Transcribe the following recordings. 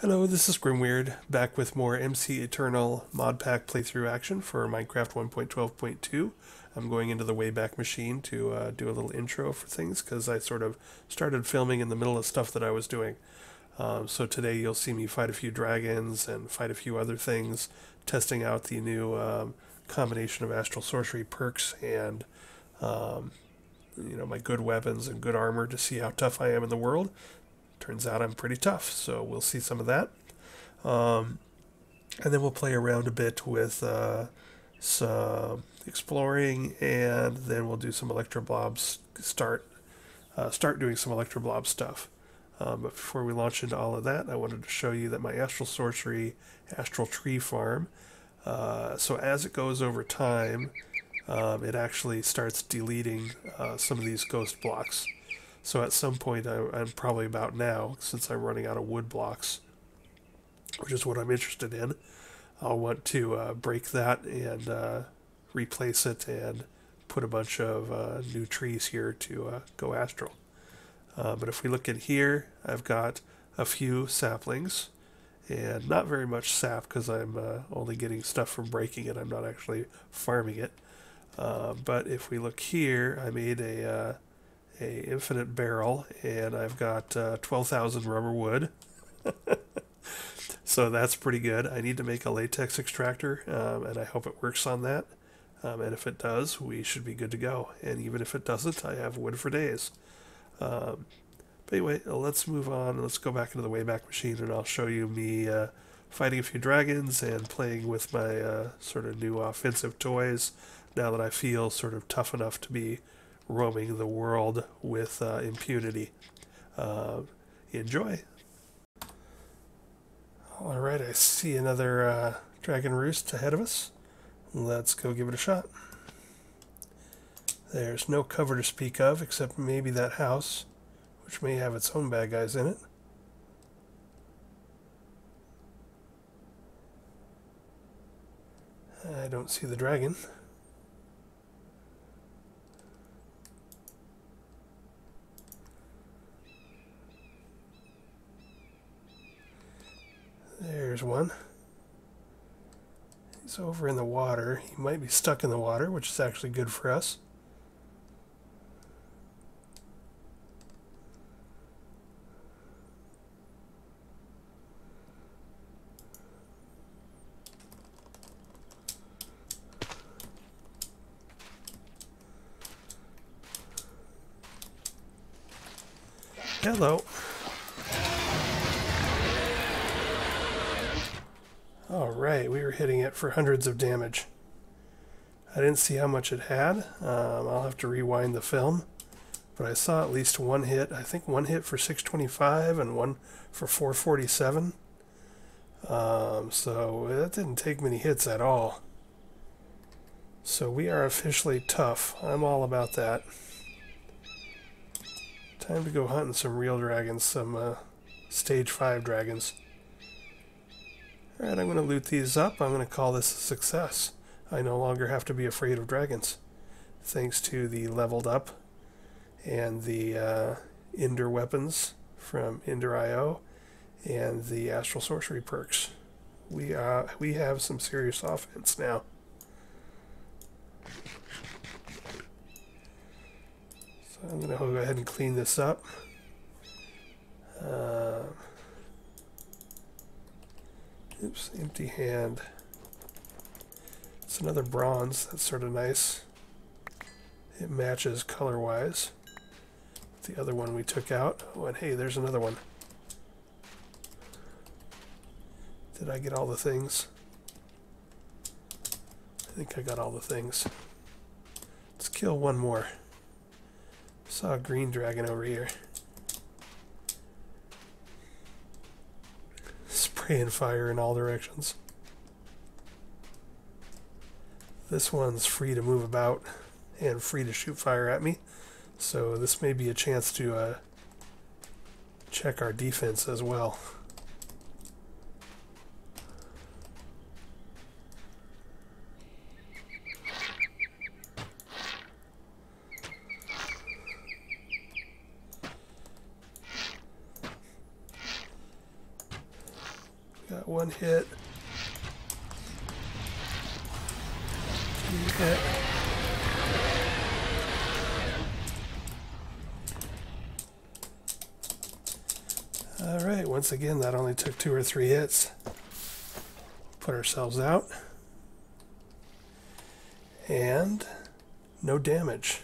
Hello, this is Grimweird, back with more MC Eternal mod pack playthrough action for Minecraft 1.12.2. I'm going into the Wayback Machine to do a little intro for things because I sort of started filming in the middle of stuff that I was doing. So today you'll see me fight a few dragons and fight a few other things, testing out the new combination of Astral Sorcery perks and um, my good weapons and good armor to see how tough I am in the world. Turns out I'm pretty tough, so we'll see some of that. Um, and then we'll play around a bit with some exploring, and then we'll do some Electroblobs. Start doing some Electroblob stuff. But before we launch into all of that, I wanted to show you that my Astral Sorcery Astral Tree Farm. So as it goes over time, it actually starts deleting some of these ghost blocks. So at some point, I'm probably about now, since I'm running out of wood blocks, which is what I'm interested in, I'll want to break that and replace it and put a bunch of new trees here to go astral. But if we look in here, I've got a few saplings and not very much sap because I'm only getting stuff from breaking it. I'm not actually farming it. But if we look here, I made a infinite barrel, and I've got 12,000 rubber wood. So that's pretty good. I need to make a latex extractor, and I hope it works on that. And if it does, we should be good to go. And even if it doesn't, I have wood for days. But anyway, let's move on. Let's go back into the Wayback Machine, and I'll show you me fighting a few dragons and playing with my sort of new offensive toys now that I feel sort of tough enough to be roaming the world with impunity. Enjoy. Alright, I see another dragon roost ahead of us. Let's go give it a shot. There's no cover to speak of, except maybe that house, which may have its own bad guys in it. I don't see the dragon. There's one. He's over in the water. He might be stuck in the water, which is actually good for us. Hello. Alright, we were hitting it for hundreds of damage. I didn't see how much it had. I'll have to rewind the film. But I saw at least one hit. I think one hit for 625 and one for 447. So that didn't take many hits at all. So we are officially tough. I'm all about that. Time to go hunting some real dragons, some stage 5 dragons. Alright, I'm going to loot these up. I'm going to call this a success. I no longer have to be afraid of dragons, thanks to the leveled up and the Ender weapons from Ender.io and the Astral Sorcery perks. We have some serious offense now. So I'm going to go ahead and clean this up. Oops, empty hand. It's another bronze. That's sort of nice. It matches color-wise. The other one we took out. Oh, and hey, there's another one. Did I get all the things? I think I got all the things. Let's kill one more. Saw a green dragon over here. Spraying fire in all directions. This one's free to move about and free to shoot fire at me, so this may be a chance to check our defense as well. Got one hit. Two hit. Alright, once again, that only took 2 or 3 hits. Put ourselves out. And no damage.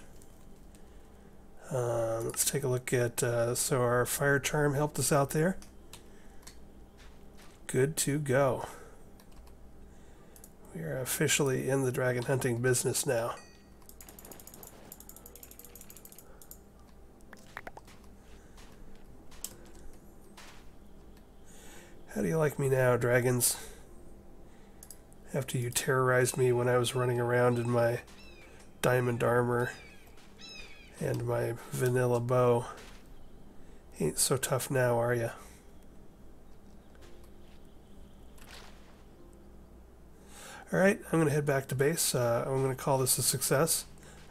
Let's take a look at, so our fire charm helped us out there. Good to go. We are officially in the dragon hunting business now. How do you like me now, dragons? After you terrorized me when I was running around in my diamond armor and my vanilla bow. Ain't so tough now, are ya? Alright, I'm going to head back to base. I'm going to call this a success.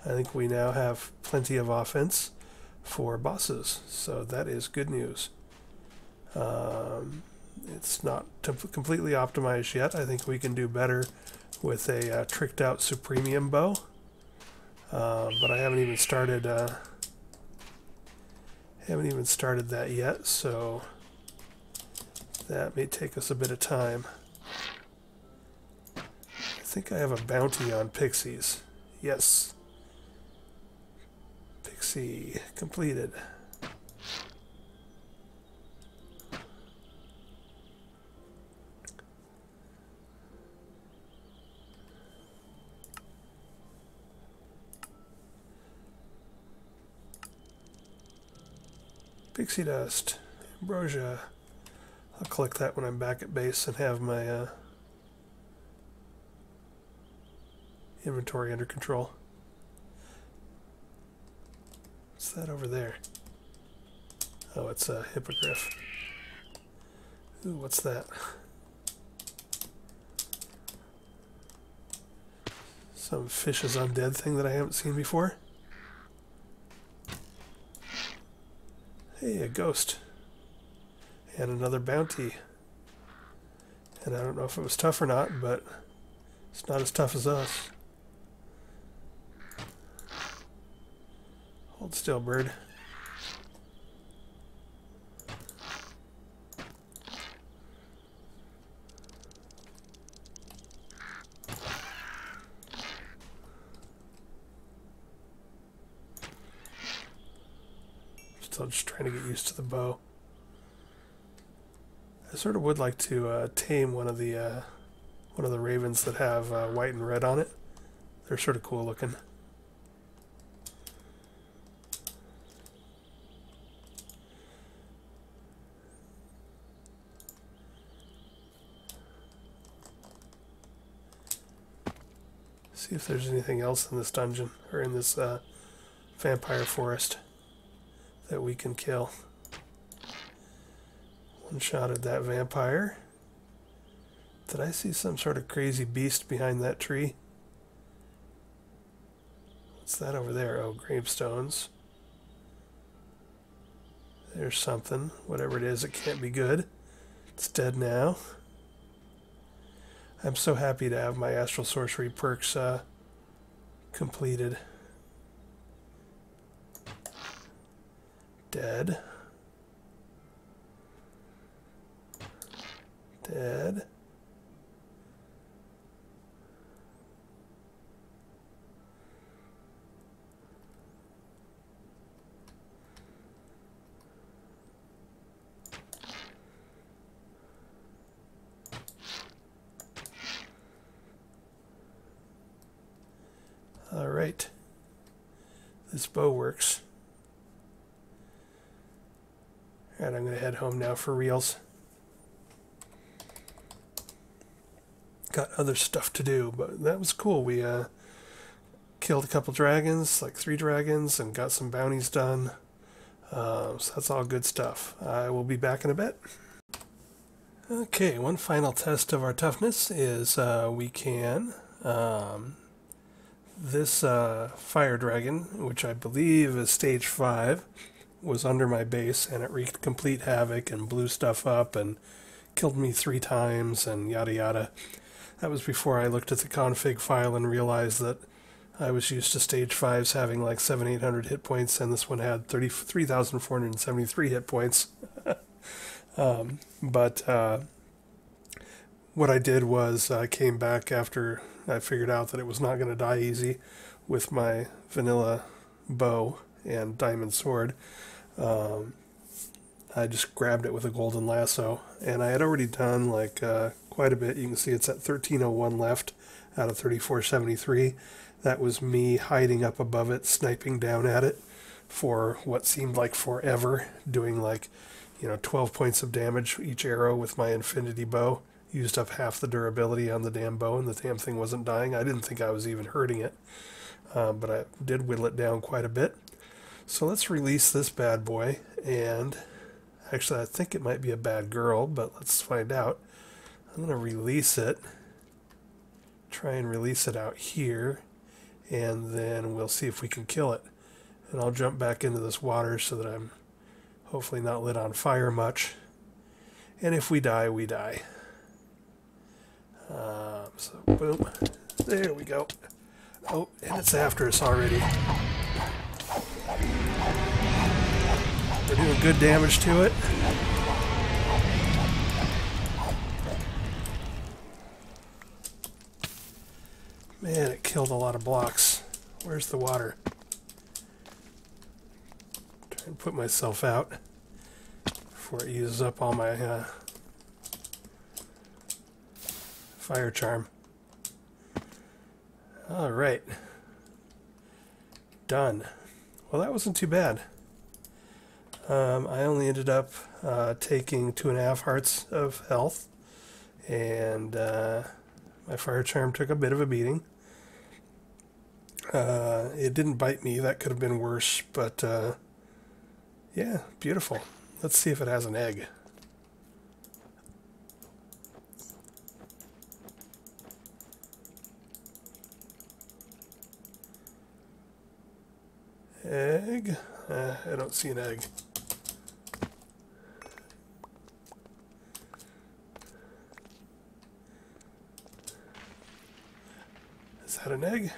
I think we now have plenty of offense for bosses, so that is good news. It's not completely optimized yet. I think we can do better with a tricked out Supremium bow. But I haven't even started that yet, so that may take us a bit of time. I think I have a bounty on pixies. Yes. Pixie completed. Pixie dust, ambrosia. I'll collect that when I'm back at base and have my inventory under control. What's that over there? Oh, it's a hippogriff. Ooh, what's that? Some fish's undead thing that I haven't seen before. Hey, a ghost. And another bounty. And I don't know if it was tough or not, but it's not as tough as us. Hold still, bird. Still just trying to get used to the bow. I sort of would like to tame one of the ravens that have white and red on it. They're sort of cool looking. See if there's anything else in this dungeon or in this vampire forest that we can kill. One shot at that vampire. Did I see some sort of crazy beast behind that tree? What's that over there? Oh, gravestones. There's something. Whatever it is, it can't be good. It's dead now. I'm so happy to have my Astral Sorcery perks completed. Dead. Dead. All right. This bow works. Alright, I'm going to head home now for reals. Got other stuff to do, but that was cool. We killed a couple dragons, like 3 dragons, and got some bounties done. So that's all good stuff. I will be back in a bit. Okay, one final test of our toughness is we can... this fire dragon, which I believe is stage 5, was under my base, and it wreaked complete havoc and blew stuff up and killed me 3 times and yada yada. That was before I looked at the config file and realized that I was used to stage 5s having like 700-800 hit points, and this one had 33,473 hit points. But what I did was I came back after I figured out that it was not going to die easy with my vanilla bow and diamond sword. I just grabbed it with a golden lasso, and I had already done like quite a bit. You can see it's at 1301 left out of 3473. That was me hiding up above it, sniping down at it for what seemed like forever, doing like 12 points of damage each arrow with my infinity bow. Used up half the durability on the damn bow, and the damn thing wasn't dying. I didn't think I was even hurting it, but I did whittle it down quite a bit. So let's release this bad boy, and actually I think it might be a bad girl, but let's find out. I'm going to release it, try and release it out here, and then we'll see if we can kill it. And I'll jump back into this water so that I'm hopefully not lit on fire much. And if we die, we die. So boom, there we go. Oh, and it's after us already. We're doing good damage to it. Man, it killed a lot of blocks. Where's the water? Try and put myself out before it uses up all my fire charm. Alright. Done. Well, that wasn't too bad. I only ended up taking 2.5 hearts of health, and my fire charm took a bit of a beating. It didn't bite me. That could have been worse, but yeah, beautiful. Let's see if it has an egg. Egg? I don't see an egg. Is that an egg?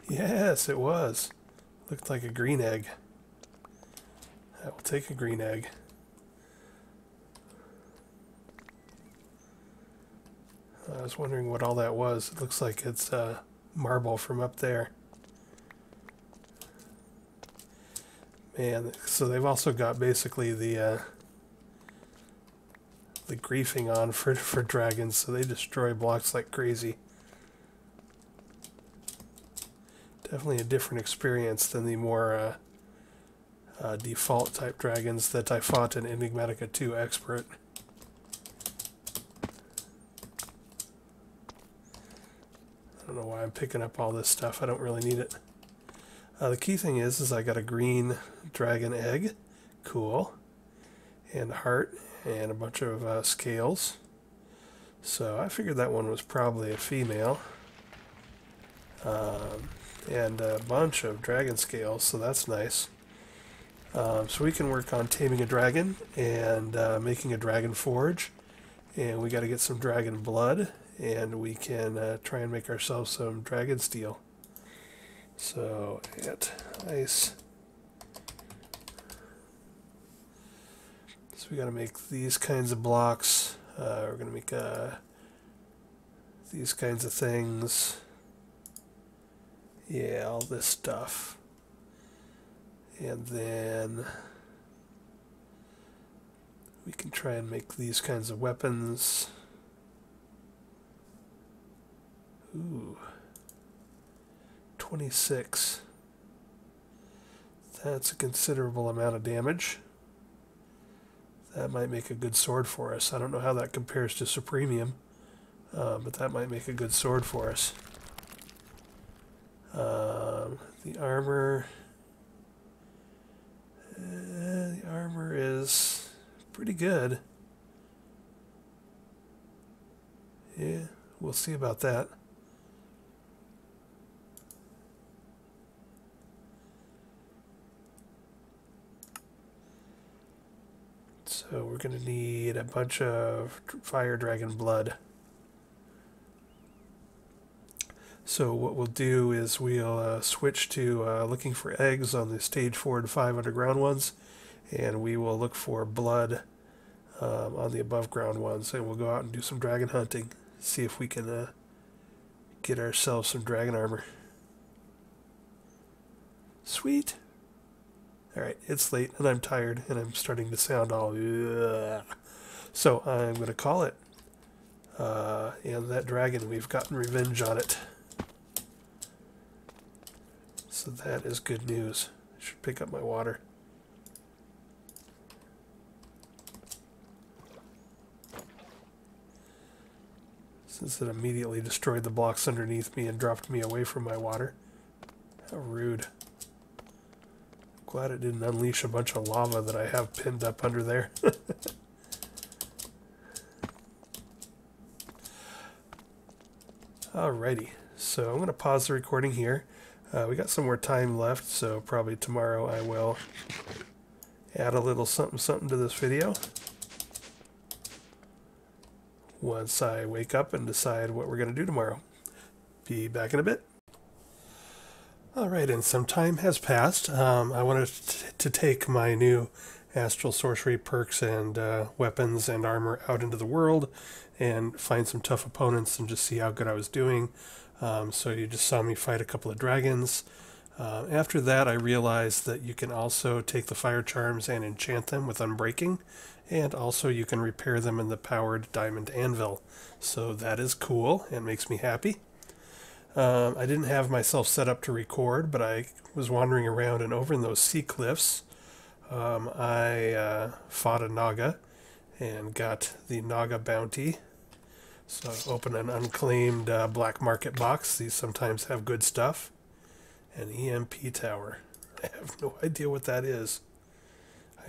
Yes, it was. Looked like a green egg. I will take a green egg. I was wondering what all that was. It looks like it's marble from up there. Man, so they've also got basically the griefing on for dragons, so they destroy blocks like crazy. Definitely a different experience than the more default type dragons that I fought in Enigmatica 2 Expert. I don't know why I'm picking up all this stuff. I don't really need it. The key thing is I got a green dragon egg. Cool. And a heart and a bunch of scales. So I figured that one was probably a female. And a bunch of dragon scales, so that's nice. So we can work on taming a dragon and making a dragon forge. And we got to get some dragon blood, and we can try and make ourselves some dragon steel. So, ice. So we got to make these kinds of blocks. We're going to make these kinds of things. Yeah, all this stuff. And then we can try and make these kinds of weapons. Ooh. 26. That's a considerable amount of damage. That might make a good sword for us. I don't know how that compares to Supremium, but that might make a good sword for us. The armor... the armor is pretty good. Yeah, we'll see about that. So So we're going to need a bunch of fire dragon blood. So what we'll do is we'll switch to looking for eggs on the stage 4 and 5 underground ones, and we will look for blood on the above ground ones, and we'll go out and do some dragon hunting, see if we can get ourselves some dragon armor. Sweet. Alright, it's late and I'm tired and I'm starting to sound all ugh. So I'm going to call it. And that dragon, we've gotten revenge on it. So that is good news. I should pick up my water. Since it immediately destroyed the blocks underneath me and dropped me away from my water. How rude. Glad it didn't unleash a bunch of lava that I have pinned up under there. Alrighty, so I'm going to pause the recording here. We got some more time left, so probably tomorrow I will add a little something to this video. Once I wake up and decide what we're going to do tomorrow. Be back in a bit. Alright, and some time has passed. I wanted to take my new Astral Sorcery perks and weapons and armor out into the world and find some tough opponents and just see how good I was doing. So you just saw me fight a couple of dragons. After that, I realized that you can also take the fire charms and enchant them with Unbreaking, and also you can repair them in the powered diamond anvil. So that is cool and makes me happy. I didn't have myself set up to record, but I was wandering around, and over in those sea cliffs, I fought a Naga and got the Naga bounty. So I opened an unclaimed black market box. These sometimes have good stuff. An EMP tower. I have no idea what that is.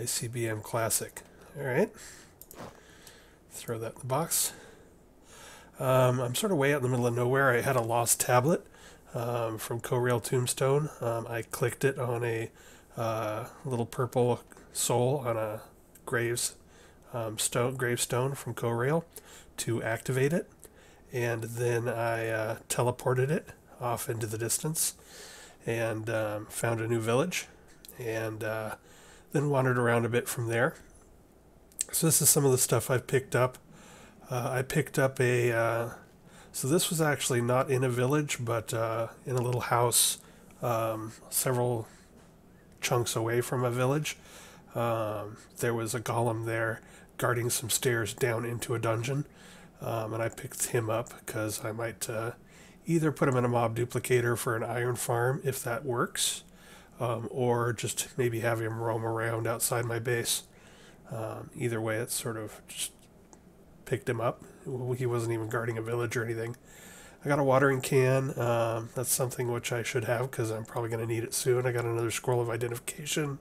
ICBM Classic. Alright. Throw that in the box. I'm sort of way out in the middle of nowhere. I had a lost tablet from Corail Tombstone. I clicked it on a little purple soul on a gravestone from Corail to activate it, and then I teleported it off into the distance and found a new village, and then wandered around a bit from there. So this is some of the stuff I've picked up. I picked up a, so this was actually not in a village, but in a little house several chunks away from a village. There was a golem there guarding some stairs down into a dungeon, and I picked him up because I might either put him in a mob duplicator for an iron farm, if that works, or just maybe have him roam around outside my base. Either way, it's sort of just picked him up. He wasn't even guarding a village or anything. I got a watering can. That's something which I should have because I'm probably going to need it soon. I got another scroll of identification.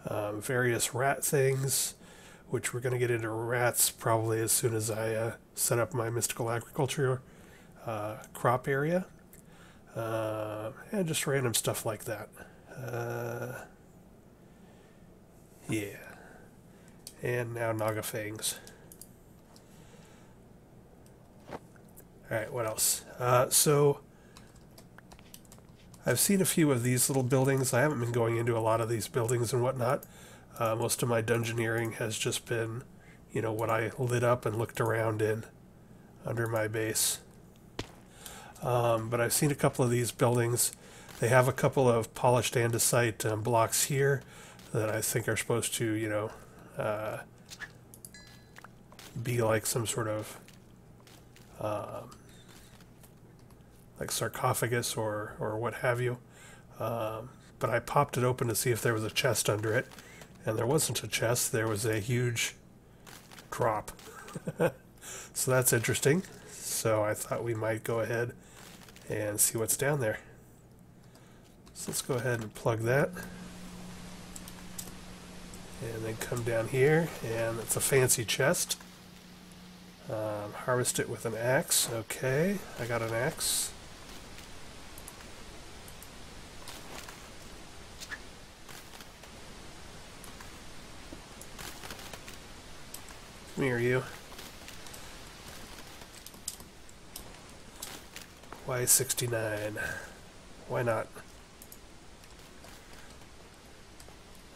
Various rat things, which we're going to get into rats probably as soon as I set up my mystical agriculture crop area. And just random stuff like that. Yeah. And now Naga Fangs. Alright, what else? So, I've seen a few of these little buildings. I haven't been going into a lot of these buildings and whatnot. Most of my dungeoneering has just been, you know, what I lit up and looked around in under my base. But I've seen a couple of these buildings. They have a couple of polished andesite blocks here that I think are supposed to, you know, be like some sort of like sarcophagus or what have you. But I popped it open to see if there was a chest under it, and there wasn't a chest. There was a huge drop. So that's interesting. So I thought we might go ahead and see what's down there. So let's go ahead and plug that. And then come down here, and it's a fancy chest. Harvest it with an axe. Okay, I got an axe. Come here, you. Why 69? Why not?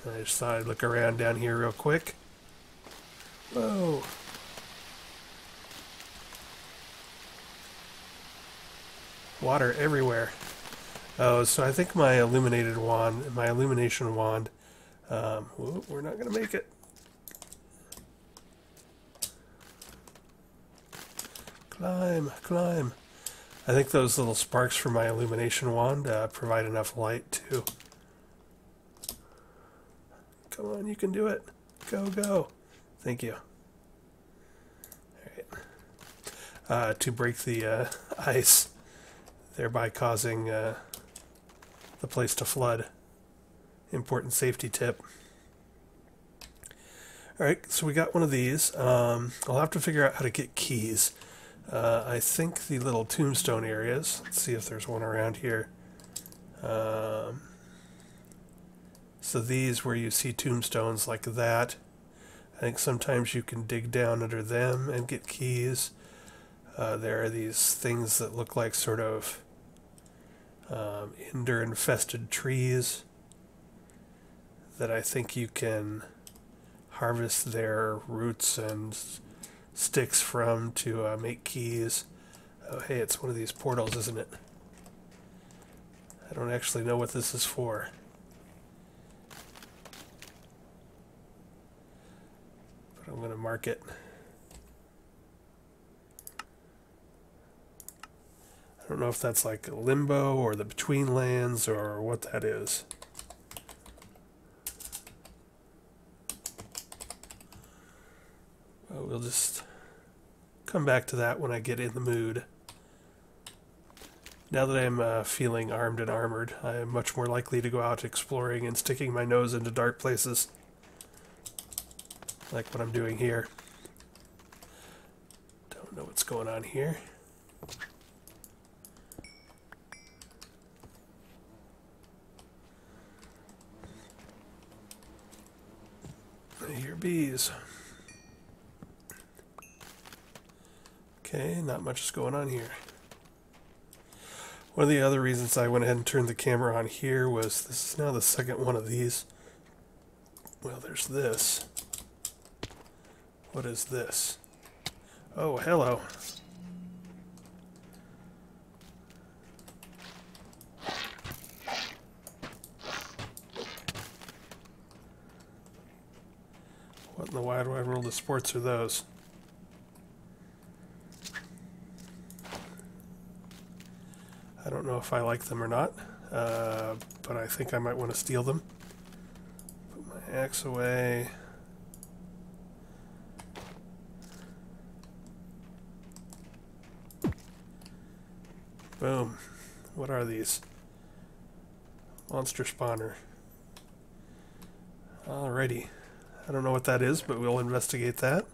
I just thought I'd look around down here real quick. Whoa! Water everywhere. Oh, so I think my illumination wand, whoop, we're not going to make it. Climb, climb. I think those little sparks from my illumination wand provide enough light to... Come on, you can do it. Go, go. Thank you. Alright. To break the ice, thereby causing the place to flood. Important safety tip. Alright, so we got one of these. I'll have to figure out how to get keys. I think the little tombstone areas, let's see if there's one around here. So these where you see tombstones like that, I think sometimes you can dig down under them and get keys. There are these things that look like sort of ender-infested trees that I think you can harvest their roots and sticks from to make keys. Oh, hey, it's one of these portals, isn't it? I don't actually know what this is for. But I'm going to mark it. I don't know if that's like a limbo or the between lands or what that is. Well, we'll just come back to that when I get in the mood. Now that I'm feeling armed and armored, I am much more likely to go out exploring and sticking my nose into dark places. Like what I'm doing here. Don't know what's going on here. I hear bees. Okay, not much is going on here. One of the other reasons I went ahead and turned the camera on here was this is now the second one of these. Well, there's this. What is this? Oh, hello. What in the wide world of sports are those? I don't know if I like them or not, but I think I might want to steal them. Put my axe away. Boom. What are these? Monster spawner. Alrighty. I don't know what that is, but we'll investigate that.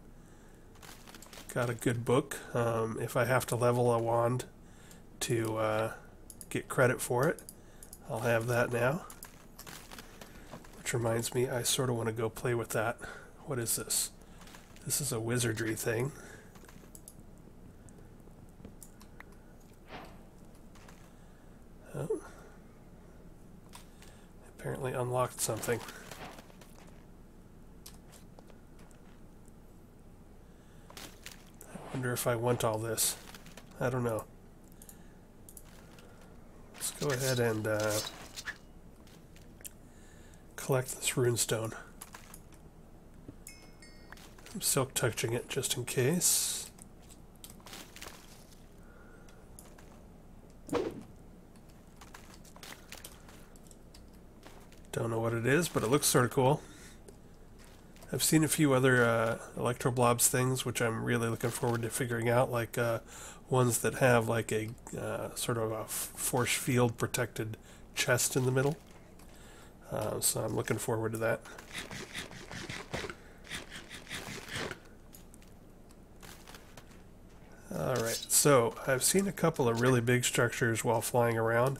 Got a good book. If I have to level a wand to get credit for it, I'll have that now. Which reminds me, I sort of want to go play with that. What is this? This is a wizardry thing. Oh. Apparently unlocked something. I wonder if I want all this. I don't know. Let's go ahead and collect this runestone. I'm silk touching it just in case. Don't know what it is, but it looks sort of cool. I've seen a few other Electroblobs things, which I'm really looking forward to figuring out, like ones that have like a sort of a force field protected chest in the middle. So I'm looking forward to that. Alright, so I've seen a couple of really big structures while flying around.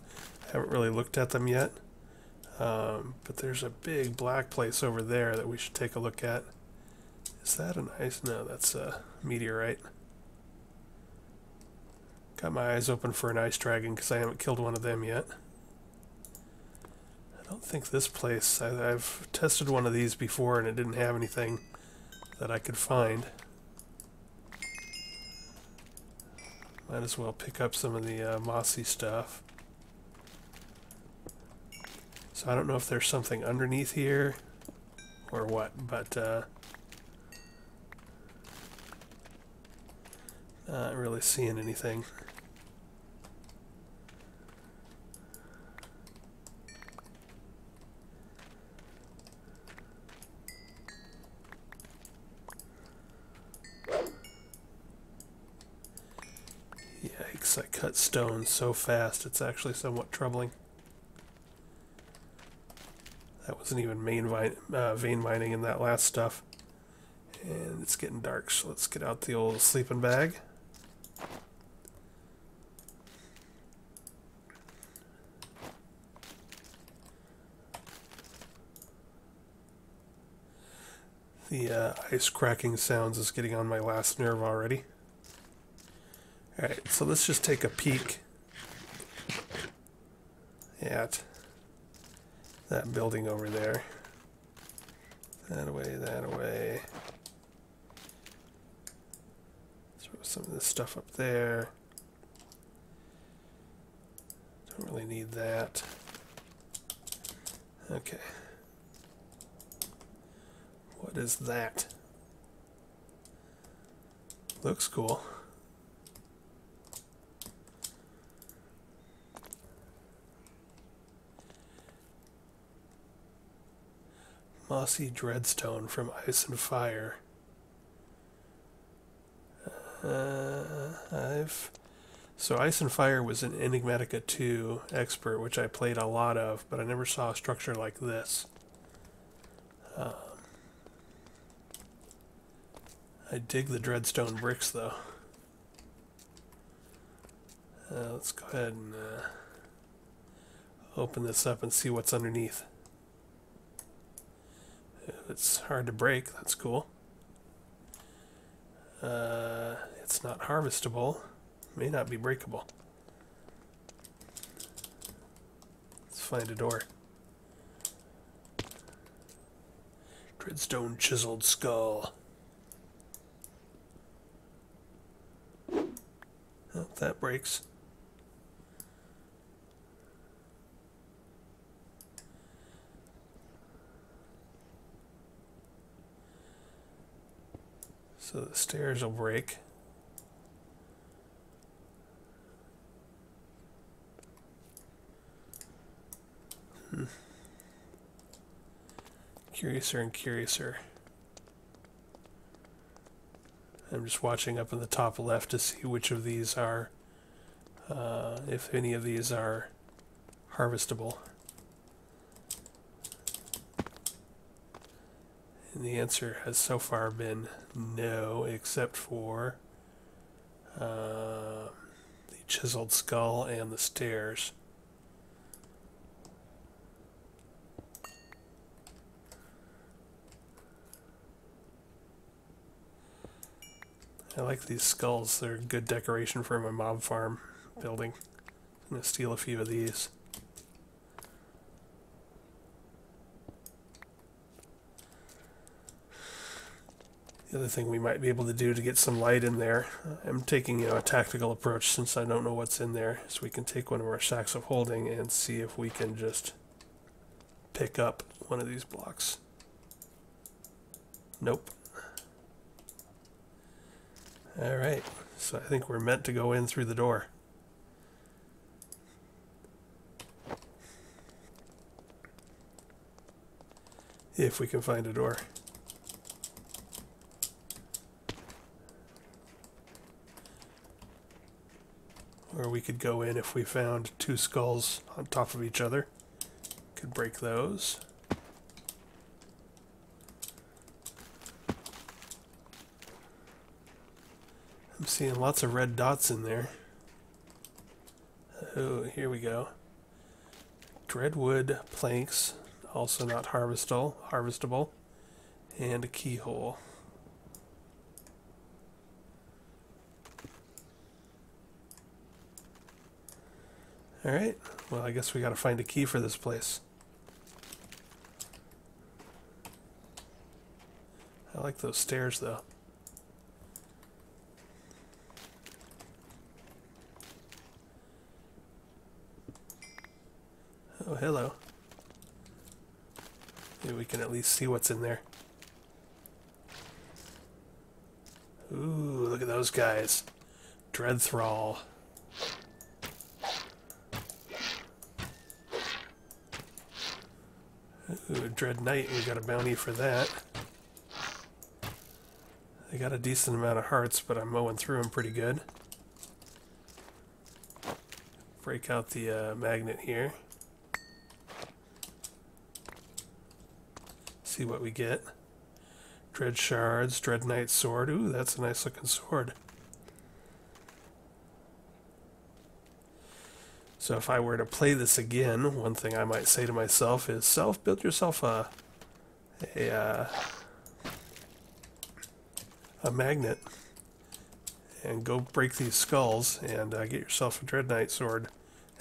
I haven't really looked at them yet. But there's a big black place over there that we should take a look at. Is that an ice? No, that's a meteorite. Got my eyes open for an ice dragon because I haven't killed one of them yet. I don't think this place... I've tested one of these before and it didn't have anything that I could find. Might as well pick up some of the mossy stuff. So I don't know if there's something underneath here or what, but not really seeing anything. Yikes, I cut stone so fast it's actually somewhat troubling. That wasn't even vein mining in that last stuff. And it's getting dark, so let's get out the old sleeping bag. The ice cracking sounds is getting on my last nerve already. Alright, so let's just take a peek at that building over there. That away, that away. Throw some of this stuff up there. Don't really need that. Okay. What is that? Looks cool. Mossy Dreadstone from Ice and Fire. So Ice and Fire was an Enigmatica 2 expert, which I played a lot of, but I never saw a structure like this. I dig the Dreadstone bricks, though. Let's go ahead and open this up and see what's underneath. It's hard to break, that's cool. It's not harvestable. May not be breakable. Let's find a door. Dreadstone chiseled skull. Oh, that breaks. So the stairs will break. Curiouser and curiouser. I'm just watching up in the top left to see which of these are, if any of these are harvestable. And the answer has so far been no, except for the chiseled skull and the stairs. I like these skulls. They're good decoration for my mob farm building. I'm going to steal a few of these. The other thing we might be able to do to get some light in there, I'm taking a tactical approach since I don't know what's in there, so we can take one of our sacks of holding and see if we can just pick up one of these blocks. Nope. Alright, so I think we're meant to go in through the door. If we can find a door. Or we could go in if we found two skulls on top of each other. Could break those. I'm seeing lots of red dots in there. Oh, here we go. Dreadwood planks, also not harvestable, and a keyhole. Alright, well I guess we gotta find a key for this place. I like those stairs though. Oh, hello. Maybe we can at least see what's in there. Ooh, look at those guys. Dread Thrall. Ooh, Dread Knight, we got a bounty for that. They got a decent amount of hearts, but I'm mowing through them pretty good. Break out the magnet here. See what we get. Dread Shards, Dread Knight Sword. Ooh, that's a nice looking sword. So if I were to play this again, one thing I might say to myself is, build yourself a magnet and go break these skulls and get yourself a Dread Knight sword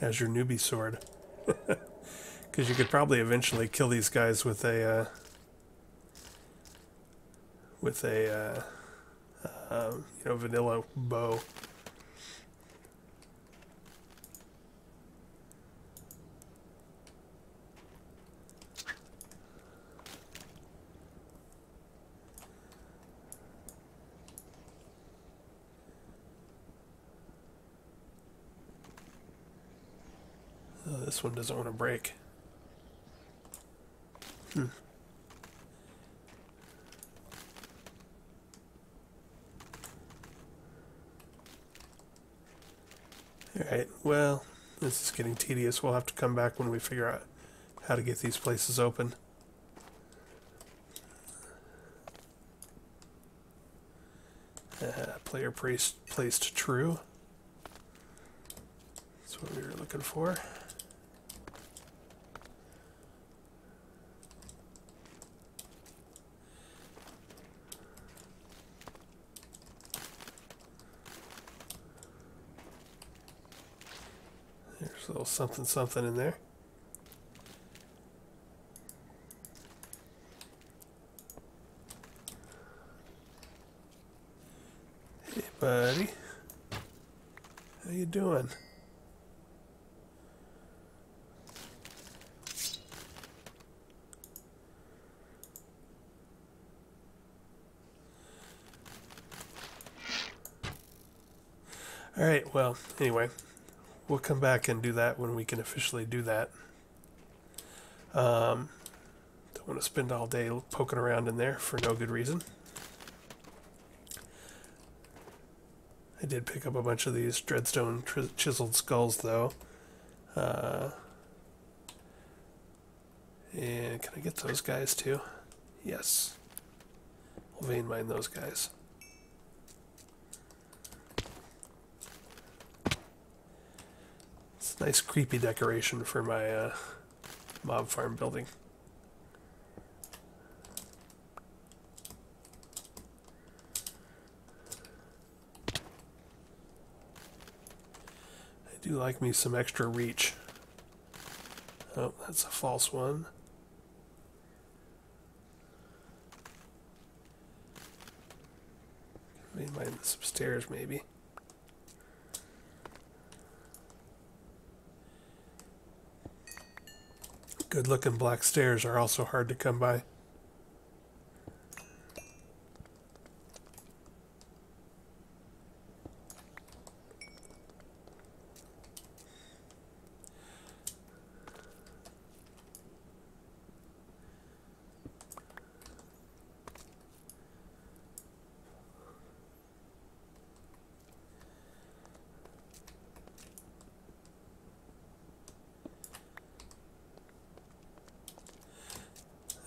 as your newbie sword. Because you could probably eventually kill these guys with a vanilla bow. Oh, this one doesn't want to break. Alright, well, this is getting tedious. We'll have to come back when we figure out how to get these places open. Player placed true. That's what we were looking for. There's a little something in there. Hey, buddy. How you doing? Alright, well, anyway, we'll come back and do that when we can officially do that. Don't want to spend all day poking around in there for no good reason. I did pick up a bunch of these Dreadstone chiseled skulls, though. And can I get those guys, too? Yes. We'll vein mine those guys. It's a nice creepy decoration for my mob farm building. I do like me some extra reach. Oh, that's a false one. Vein mine this upstairs, maybe. Good looking black stairs are also hard to come by.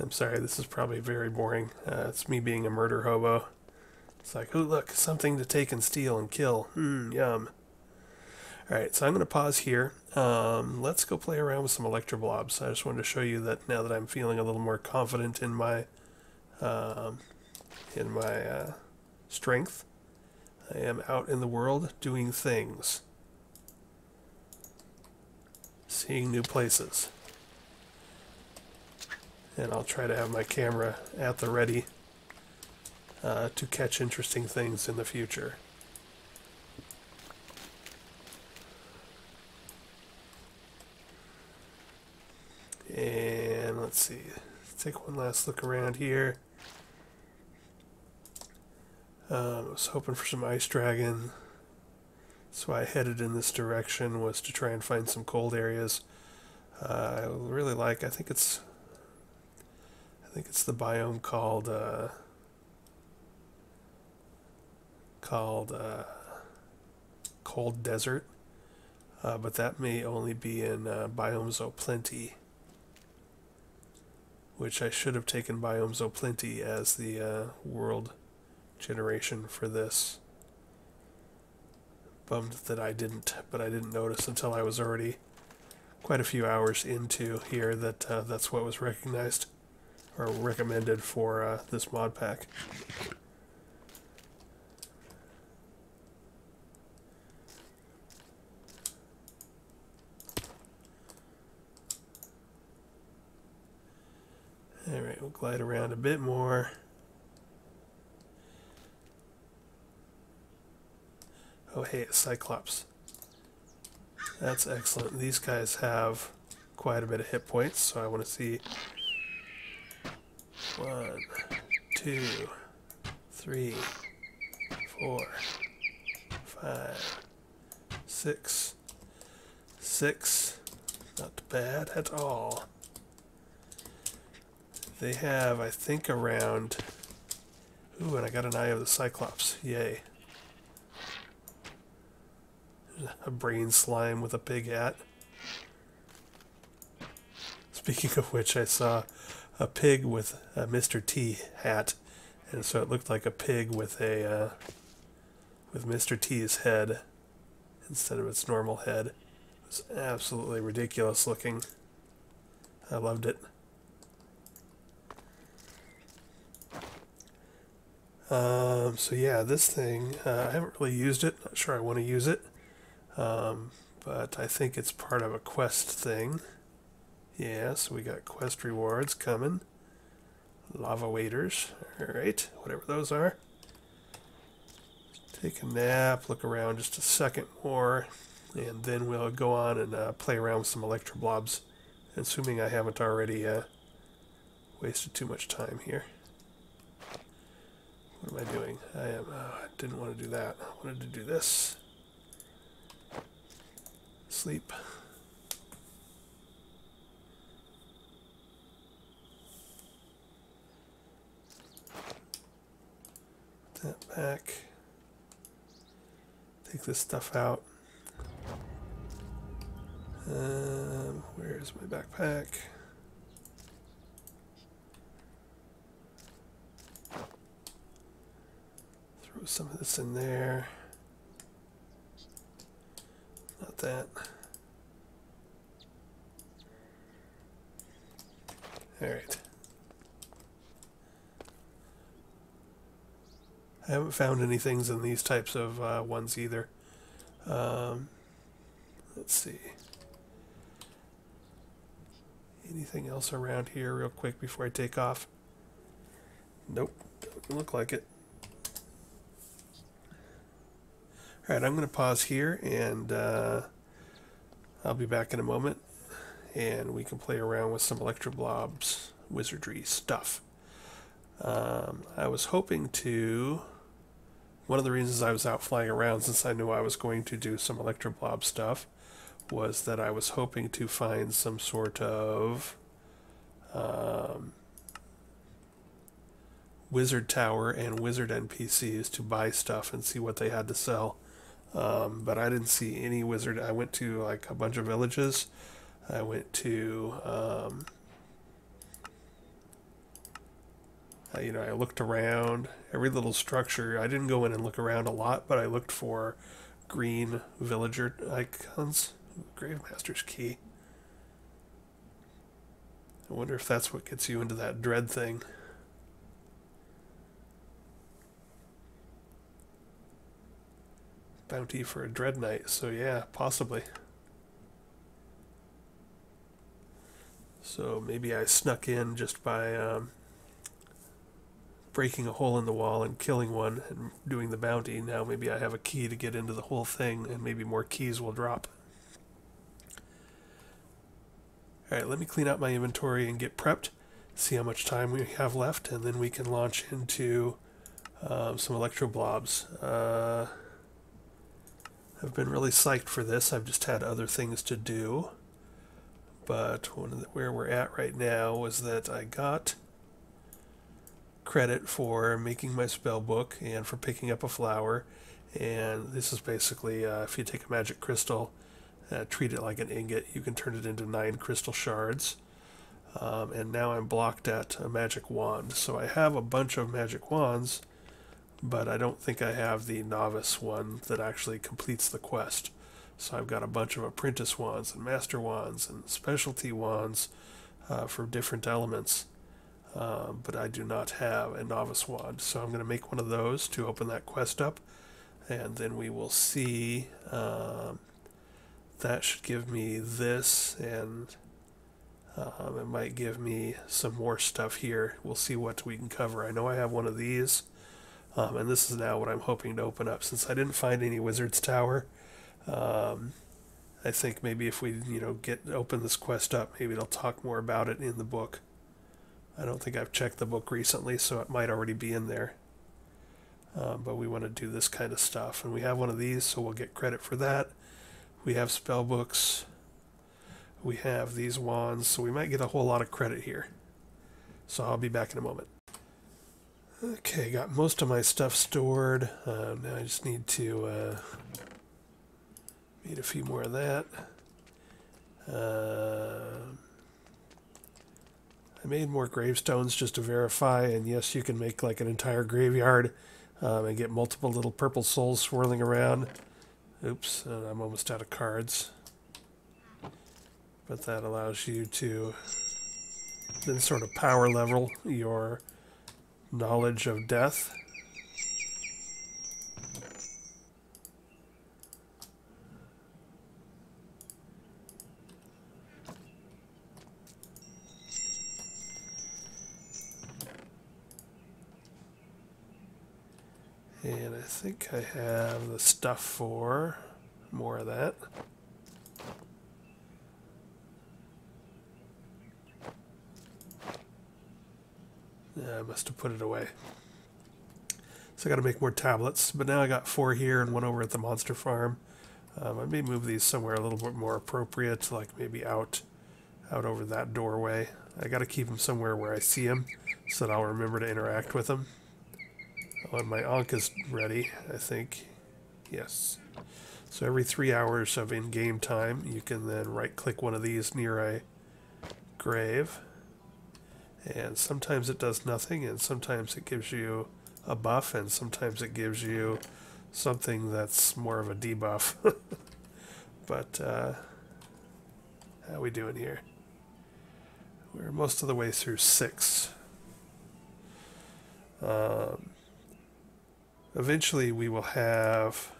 I'm sorry, this is probably very boring. It's me being a murder hobo. It's like, oh look, something to take and steal and kill. Yum. Alright, so I'm going to pause here. Let's go play around with some Electroblobs. I just wanted to show you that now that I'm feeling a little more confident in my strength, I am out in the world doing things. seeing new places. And I'll try to have my camera at the ready to catch interesting things in the future. And let's see, let's take one last look around here. I was hoping for some ice dragon, so I headed in this direction, was to try and find some cold areas. I really like, I think it's the biome called Cold Desert, but that may only be in Biomes O'Plenty, which I should have taken Biomes O'Plenty as the world generation for this. Bummed that I didn't, but I didn't notice until I was already quite a few hours into here that that's what was recognized or recommended for this mod pack. Alright, we'll glide around a bit more. Oh hey, a Cyclops. That's excellent. These guys have quite a bit of hit points, so I want to see 1, 2, 3, 4, 5, 6. 6. Not bad at all. They have, I think, around... Ooh, and I got an Eye of the Cyclops. Yay. A brain slime with a pig hat. Speaking of which, I saw a pig with a Mr. T hat, and so it looked like a pig with a with Mr. T's head instead of its normal head. It was absolutely ridiculous looking. I loved it. So yeah, this thing, I haven't really used it. Not sure I want to use it. But I think it's part of a quest thing. Yeah, so we got quest rewards coming. Lava waders. Alright, whatever those are. Take a nap, look around just a second more, and then we'll go on and play around with some Electroblobs, assuming I haven't already wasted too much time here. What am I doing? I didn't want to do that. I wanted to do this. Sleep. Put that back. Take this stuff out. Where's my backpack? Throw some of this in there. Not that. Alright. I haven't found any things in these types of ones either. Let's see. Anything else around here real quick before I take off? Nope, doesn't look like it. Alright, I'm going to pause here and I'll be back in a moment and we can play around with some Electroblob's Wizardry stuff. I was hoping to... One of the reasons I was out flying around, since I knew I was going to do some Electroblob stuff, was that I was hoping to find some sort of wizard tower and wizard NPCs to buy stuff and see what they had to sell. But I didn't see any wizard. I went to like a bunch of villages. I went to, I looked around every little structure. I didn't go in and look around a lot, but I looked for green villager icons. Gravemaster's Key. I wonder if that's what gets you into that dread thing. Bounty for a dread knight, so yeah, possibly. So maybe I snuck in just by breaking a hole in the wall and killing one and doing the bounty. Now maybe I have a key to get into the whole thing, and maybe more keys will drop. Alright, let me clean out my inventory and get prepped, see how much time we have left, and then we can launch into some Electroblobs. I've been really psyched for this. I've just had other things to do. But where we're at right now was that I got credit for making my spell book and for picking up a flower. And this is basically, if you take a magic crystal, treat it like an ingot, you can turn it into 9 crystal shards. And now I'm blocked at a magic wand. So I have a bunch of magic wands, but I don't think I have the novice one that actually completes the quest. So I've got a bunch of apprentice wands and master wands and specialty wands for different elements. But I do not have a novice wand. So I'm going to make one of those to open that quest up. And then we will see. That should give me this, and it might give me some more stuff here. We'll see what we can cover. I know I have one of these. And this is now what I'm hoping to open up. Since I didn't find any Wizard's Tower, I think maybe if we, open this quest up, maybe it'll talk more about it in the book. I don't think I've checked the book recently, so it might already be in there. But we want to do this kind of stuff. And we have one of these, so we'll get credit for that. We have spell books. We have these wands, so we might get a whole lot of credit here. So I'll be back in a moment. Okay, got most of my stuff stored. Now I just need to need a few more of that. I made more gravestones just to verify, and yes, you can make like an entire graveyard and get multiple little purple souls swirling around. Oops, I'm almost out of cards. But that allows you to then sort of power level your knowledge of death. And I think I have the stuff for more of that. Yeah, I must have put it away. So I got to make more tablets, but now I got 4 here and 1 over at the monster farm. I may move these somewhere a little bit more appropriate, like maybe out over that doorway. I got to keep them somewhere where I see them, so that I'll remember to interact with them. Oh, and my Ankh is ready, I think. Yes. So every 3 hours of in-game time, you can then right-click one of these near a grave. And sometimes it does nothing, and sometimes it gives you a buff, and sometimes it gives you something that's more of a debuff. But, how we doing here? We're most of the way through 6. Eventually we will have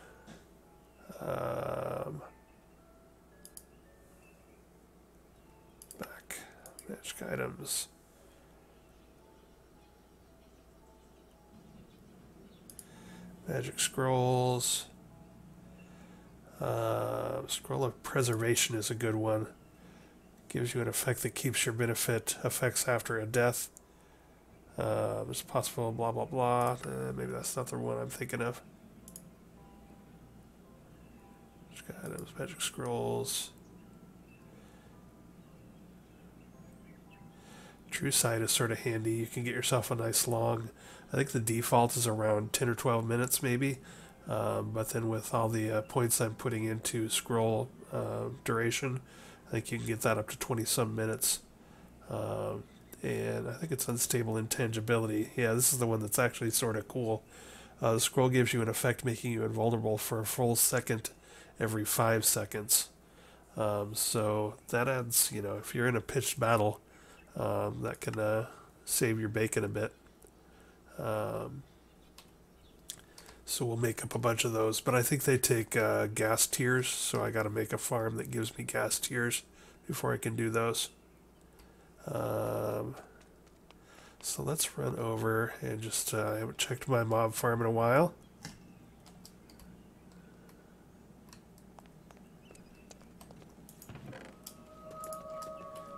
back magic items. Magic scrolls. Scroll of Preservation is a good one. Gives you an effect that keeps your benefit effects after a death. It's possible, blah, blah, blah. Maybe that's not the one I'm thinking of. Magic items, magic scrolls. True Sight is sort of handy. You can get yourself a nice long, I think the default is around 10 or 12 minutes maybe. But then with all the points I'm putting into scroll duration, I think you can get that up to 20-some minutes. And I think it's Unstable Intangibility. Yeah, this is the one that's actually sort of cool. The scroll gives you an effect making you invulnerable for a full second every 5 seconds. So that adds, if you're in a pitched battle, that can save your bacon a bit. So we'll make up a bunch of those. But I think they take gas tiers, so I got to make a farm that gives me gas tiers before I can do those. So let's run over and just, I haven't checked my mob farm in a while.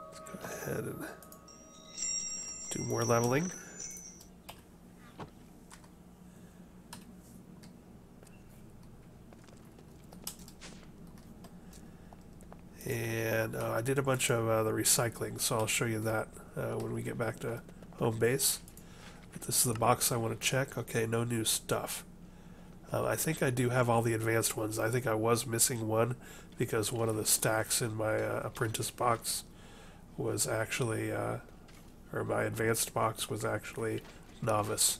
Let's go ahead and do more leveling. And I did a bunch of the recycling, so I'll show you that when we get back to home base. But this is the box I want to check. Okay, no new stuff. I think I do have all the advanced ones. I think I was missing one because one of the stacks in my apprentice box was actually, or my advanced box was actually novice.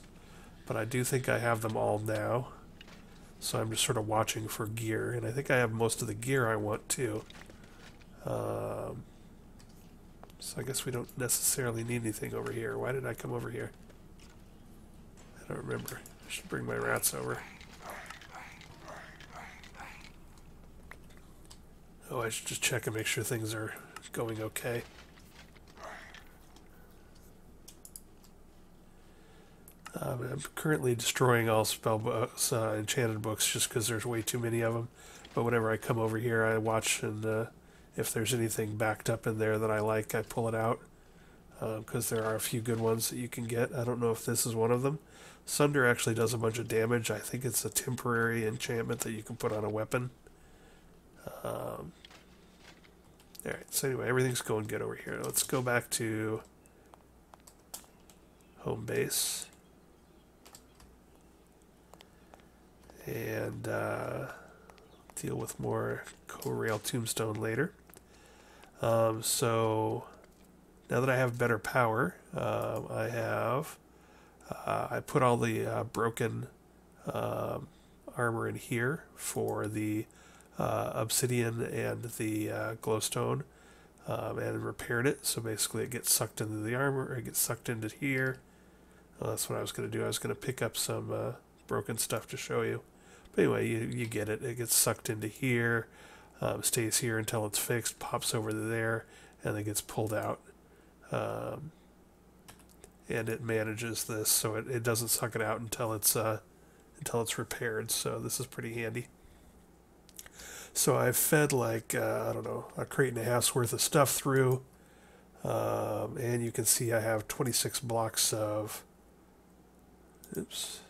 But I do think I have them all now. So I'm just sort of watching for gear. And I think I have most of the gear I want too. So I guess we don't necessarily need anything over here. Why did I come over here? I don't remember. I should bring my rats over. Oh, I should just check and make sure things are going okay. I'm currently destroying all spell books, enchanted books, just because there's way too many of them. But whenever I come over here, I watch, and if there's anything backed up in there that I like, I pull it out. Because there are a few good ones that you can get. I don't know if this is one of them. Sunder actually does a bunch of damage. I think it's a temporary enchantment that you can put on a weapon. Alright, so anyway, everything's going good over here. Let's go back to home base. And deal with more Co-Rail Tombstone later. So now that I have better power, I put all the broken armor in here for the obsidian and the glowstone, and repaired it. So basically it gets sucked into the armor, or it gets sucked into here. Well, that's what I was going to do. I was going to pick up some broken stuff to show you. But anyway, you get it. It gets sucked into here, stays here until it's fixed, pops over there, and then gets pulled out. And it manages this, so it doesn't suck it out until it's repaired. So this is pretty handy. So I've fed like I don't know, a crate and a half's worth of stuff through, and you can see I have 26 blocks of. Oops.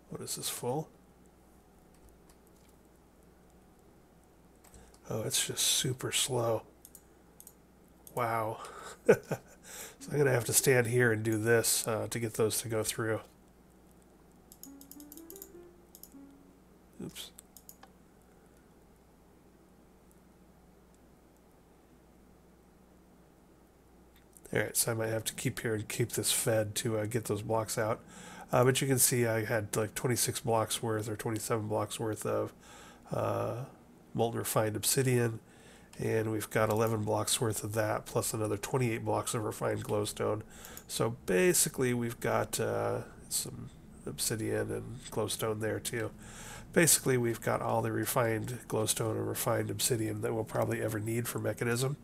What is this full? Oh, it's just super slow. Wow. So I'm going to have to stand here and do this to get those to go through. Oops. Alright, so I might have to keep here and keep this fed to get those blocks out. But you can see I had like 26 blocks worth or 27 blocks worth of molten refined obsidian, and we've got 11 blocks worth of that, plus another 28 blocks of refined glowstone. So basically we've got some obsidian and glowstone there too. Basically we've got all the refined glowstone and refined obsidian that we'll probably ever need for mechanism.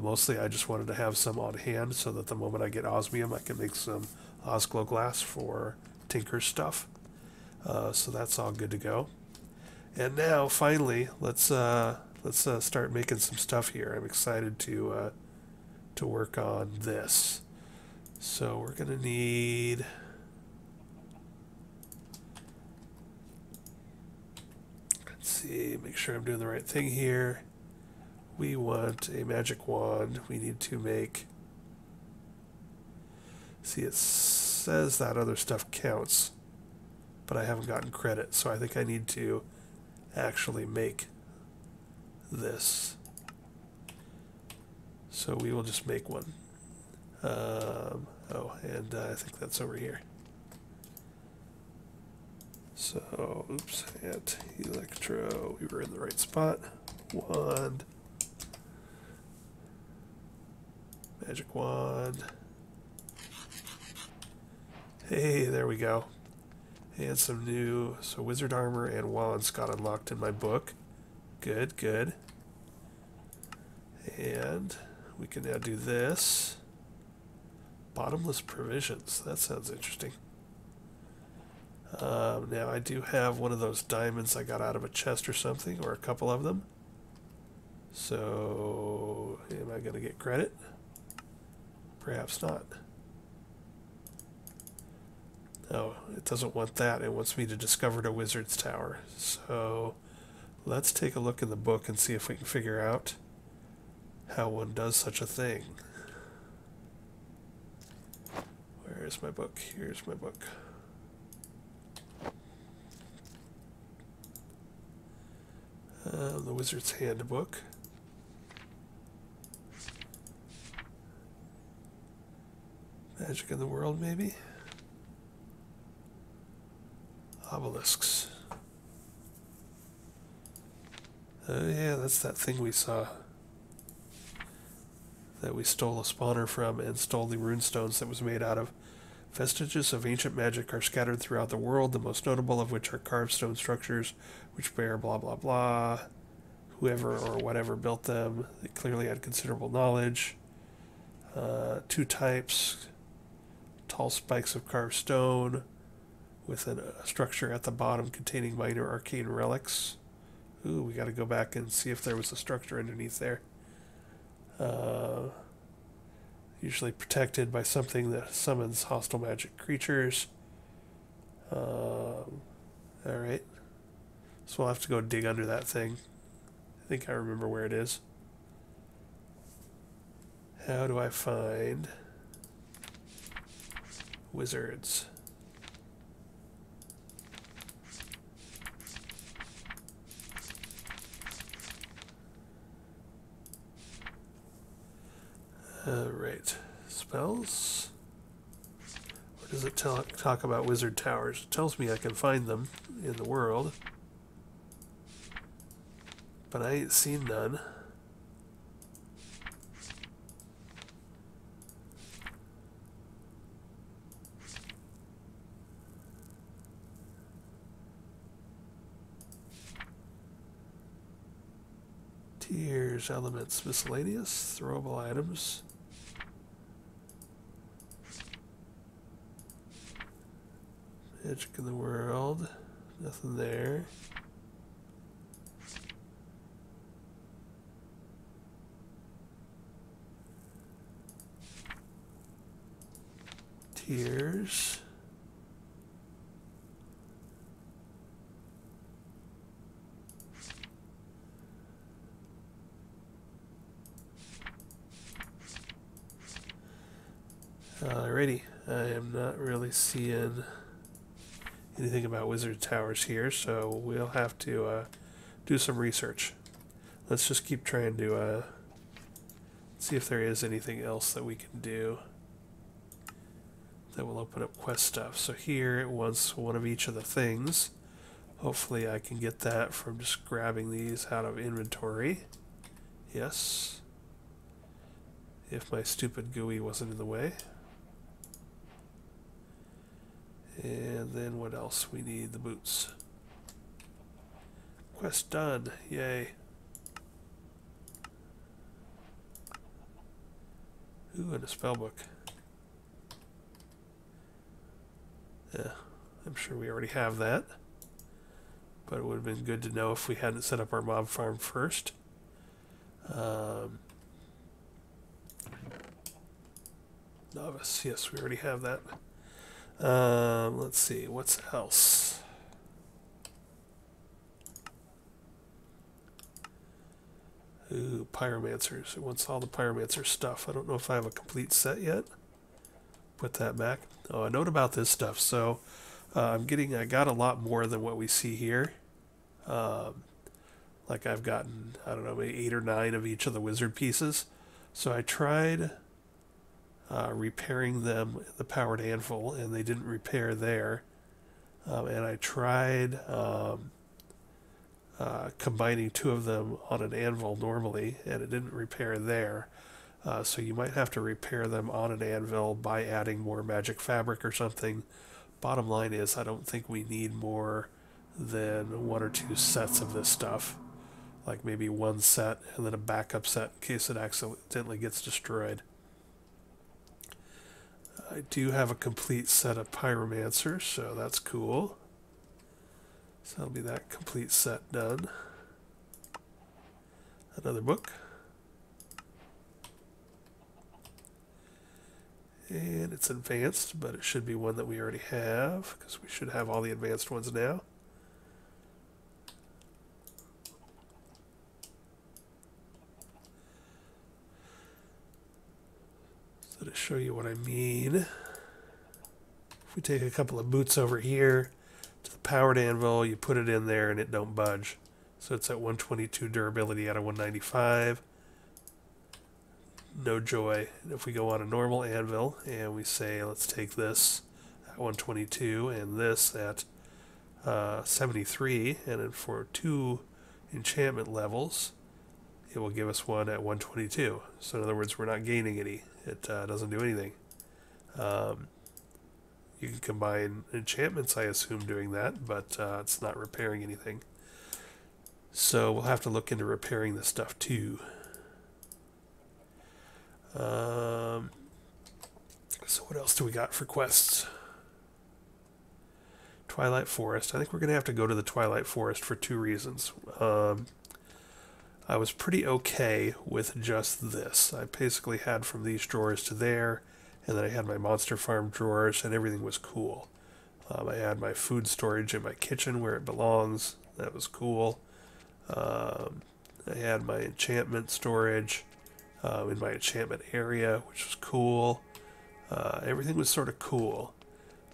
Mostly I just wanted to have some on hand so that the moment I get osmium I can make some Osglow glass for Tinker's stuff. So that's all good to go. And now finally let's start making some stuff here. I'm excited to work on this. So we're gonna need let's see, make sure I'm doing the right thing here. We want a magic wand. We need to make, see, it says that other stuff counts, but I haven't gotten credit, so I think I need to actually make this. So we will just make one. Oh, and I think that's over here. So, oops, at Electro, we were in the right spot. Wand. Magic wand. Hey, there we go. And some new, so wizard armor and wands got unlocked in my book. Good, good. And we can now do this. Bottomless provisions. That sounds interesting. Now I do have one of those diamonds I got out of a chest or something, or a couple of them. So, am I going to get credit? Perhaps not. Oh, it doesn't want that. It wants me to discover a wizard's tower. So, let's take a look in the book and see if we can figure out how one does such a thing. Where is my book? Here's my book. The Wizard's Handbook. Magic in the World, maybe? Obelisks. Oh yeah, that's that thing we saw. That we stole a spawner from and stole the runestones that was made out of. Vestiges of ancient magic are scattered throughout the world, the most notable of which are carved stone structures which bear blah blah blah. Whoever or whatever built them, they clearly had considerable knowledge. 2 types. Tall spikes of carved stone with a structure at the bottom containing minor arcane relics. Ooh, we got to go back and see if there was a structure underneath there. Usually protected by something that summons hostile magic creatures. Alright. So we'll have to go dig under that thing. I think I remember where it is. How do I find wizards? Right. Spells? Or does it talk about wizard towers? It tells me I can find them in the world. But I ain't seen none. Tiers, elements, miscellaneous, throwable items. Magic in the World. Nothing there. Tiers. Alrighty, I am not really seeing anything about wizard towers here, so we'll have to do some research. Let's just keep trying to see if there is anything else that we can do that will open up quest stuff. So here it wants one of each of the things. Hopefully I can get that from just grabbing these out of inventory. Yes. If my stupid GUI wasn't in the way. And then what else? We need the boots. Quest done. Yay. Ooh, and a spellbook. Yeah, I'm sure we already have that. But it would have been good to know if we hadn't set up our mob farm first. Novice. Yes, we already have that. Let's see, what's else? Ooh, pyromancers. It wants all the pyromancer stuff. I don't know if I have a complete set yet. Put that back. Oh, a note about this stuff. So, I got a lot more than what we see here. Like I've gotten, I don't know, maybe 8 or 9 of each of the wizard pieces. So I tried repairing them, the powered anvil, and they didn't repair there. And I tried combining 2 of them on an anvil normally, and it didn't repair there. So you might have to repair them on an anvil by adding more magic fabric or something. Bottom line is, I don't think we need more than 1 or 2 sets of this stuff. like maybe one set and then a backup set in case it accidentally gets destroyed. I do have a complete set of pyromancers, so that's cool. So that'll be that complete set done. Another book. And it's advanced, but it should be one that we already have, because we should have all the advanced ones now. So to show you what I mean, if we take a couple of boots over here to the powered anvil, you put it in there and it don't budge. So it's at 122 durability out of 195. No joy. And if we go on a normal anvil and we say, let's take this at 122 and this at 73, and then for 2 enchantment levels, it will give us one at 122. So in other words, we're not gaining any. It doesn't do anything. You can combine enchantments, I assume, doing that, but it's not repairing anything. So we'll have to look into repairing this stuff too. So what else do we got for quests? Twilight Forest. I think we're going to have to go to the Twilight Forest for 2 reasons. I was pretty okay with just this. I basically had from these drawers to there, and then I had my Monster Farm drawers, and everything was cool. I had my food storage in my kitchen where it belongs. That was cool. I had my enchantment storage in my enchantment area, which was cool. Everything was sort of cool.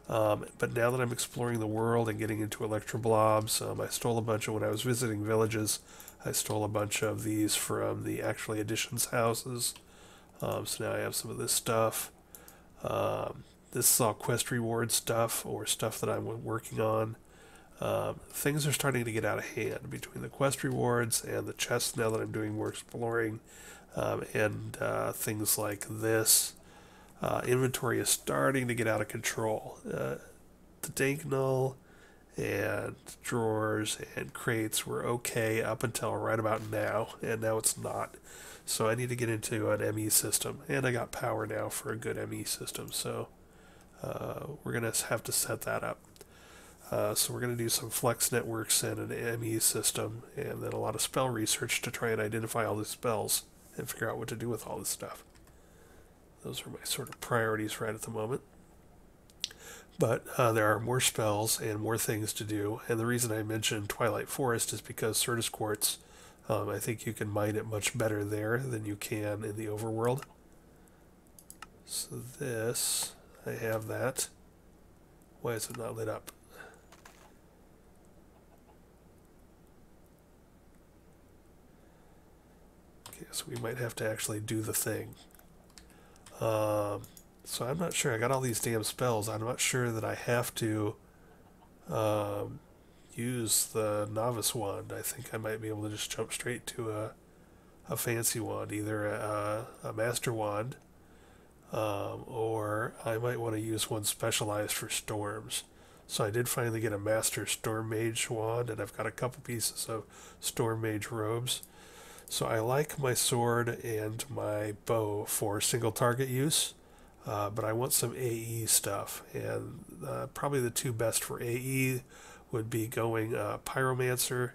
But now that I'm exploring the world and getting into Electroblobs, I stole a bunch of, when I was visiting villages, I stole a bunch of these from the Actually Editions houses. So now I have some of this stuff. This is all quest reward stuff, or stuff that I'm working on. Things are starting to get out of hand between the quest rewards and the chests now that I'm doing more exploring, and things like this. Inventory is starting to get out of control. The dank null and drawers and crates were okay up until right about now, and now it's not. So I need to get into an ME system, and I got power now for a good ME system, so we're going to have to set that up. So we're going to do some flex networks and an ME system, and then a lot of spell research to try and identify all the spells and figure out what to do with all this stuff. Those are my sort of priorities right at the moment. But there are more spells and more things to do, and the reason I mentioned Twilight Forest is because Certus Quartz, I think you can mine it much better there than you can in the overworld. So this, I have that. Why is it not lit up? Okay, so we might have to actually do the thing. So I'm not sure. I got all these damn spells. I'm not sure that I have to use the Novice wand. I think I might be able to just jump straight to a fancy wand, either a Master wand, or I might want to use one specialized for storms. So I did finally get a Master Storm Mage wand, and I've got a couple pieces of Storm Mage robes. So I like my sword and my bow for single target use, but I want some AE stuff, and probably the 2 best for AE would be going Pyromancer,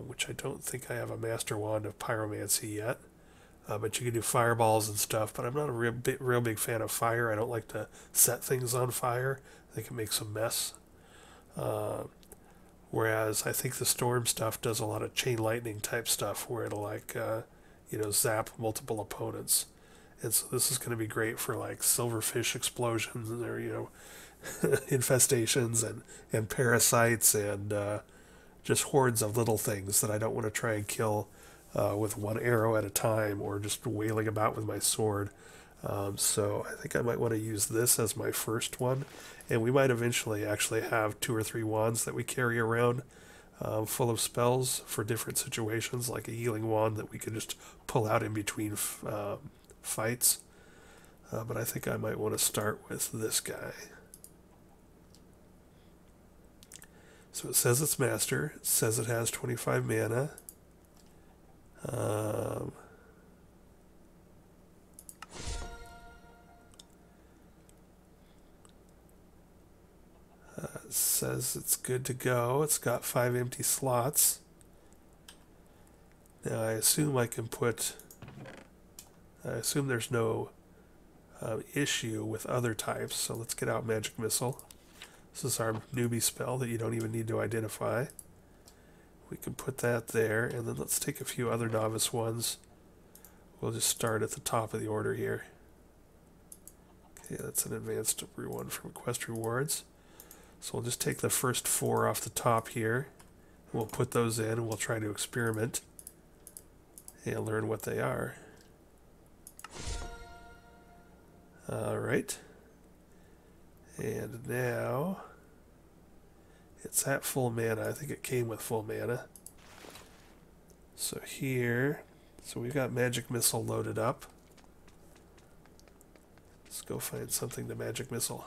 which I don't think I have a Master Wand of Pyromancy yet, but you can do fireballs and stuff, but I'm not a real big fan of fire. I don't like to set things on fire. I think it makes a mess. Whereas I think the storm stuff does a lot of chain lightning type stuff where it'll like, zap multiple opponents. And so this is going to be great for like silverfish explosions or, infestations and parasites and just hordes of little things that I don't want to try and kill with one arrow at a time or just wailing about with my sword. So I think I might want to use this as my first one. And we might eventually actually have 2 or 3 wands that we carry around full of spells for different situations, like a healing wand that we could just pull out in between fights. But I think I might want to start with this guy. So it says it's Master. It says it has 25 mana. Um, it says it's good to go. It's got 5 empty slots. Now I assume I can put... I assume there's no issue with other types, so let's get out Magic Missile. This is our newbie spell that you don't even need to identify. We can put that there, and then let's take a few other novice ones. We'll just start at the top of the order here. Okay, that's an advanced one from Quest Rewards. So we'll just take the first 4 off the top here. We'll put those in, and we'll try to experiment and learn what they are. Alright. And now it's at full mana. I think it came with full mana. So here, so we've got Magic Missile loaded up. Let's go find something to Magic Missile.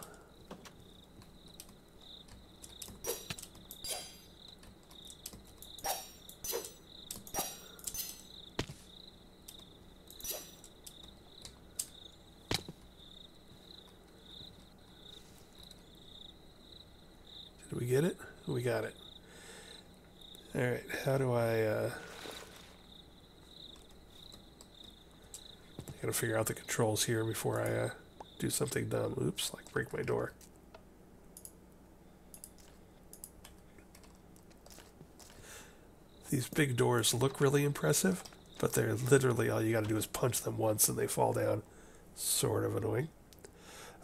Did we get it? We got it. Alright, how do I gotta figure out the controls here before I do something dumb. Oops, like break my door. These big doors look really impressive, but they're literally all you gotta do is punch them once and they fall down. Sort of annoying.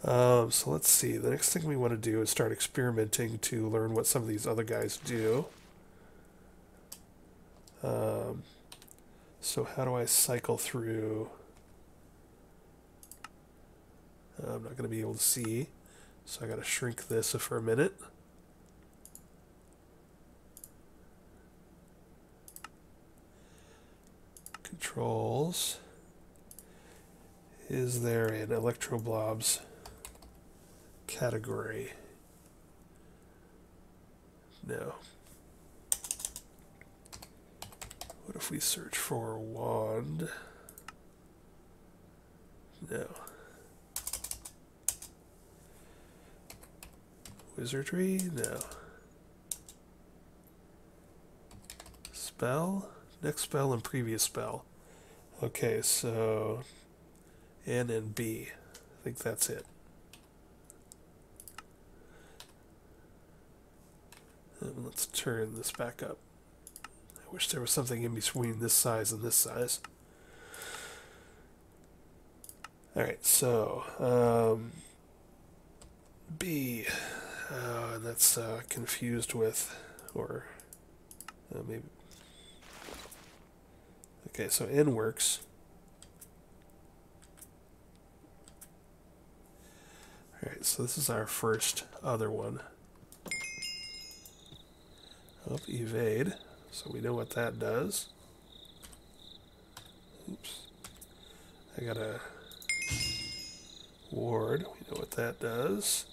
So let's see. The next thing we want to do is start experimenting to learn what some of these other guys do. So how do I cycle through? I'm not going to be able to see, so I got to shrink this for a minute. Controls. Is there an Electroblobs category? No. What if we search for wand? No. Wizardry? No. Spell? Next spell and previous spell. Okay, so N and B. I think that's it. And let's turn this back up. I wish there was something in between this size and this size. Alright, so B. And that's confused with, or maybe. Okay, so N works. Alright, so this is our first other one. Oh, evade. So we know what that does. Oops. I got a ward. We know what that does.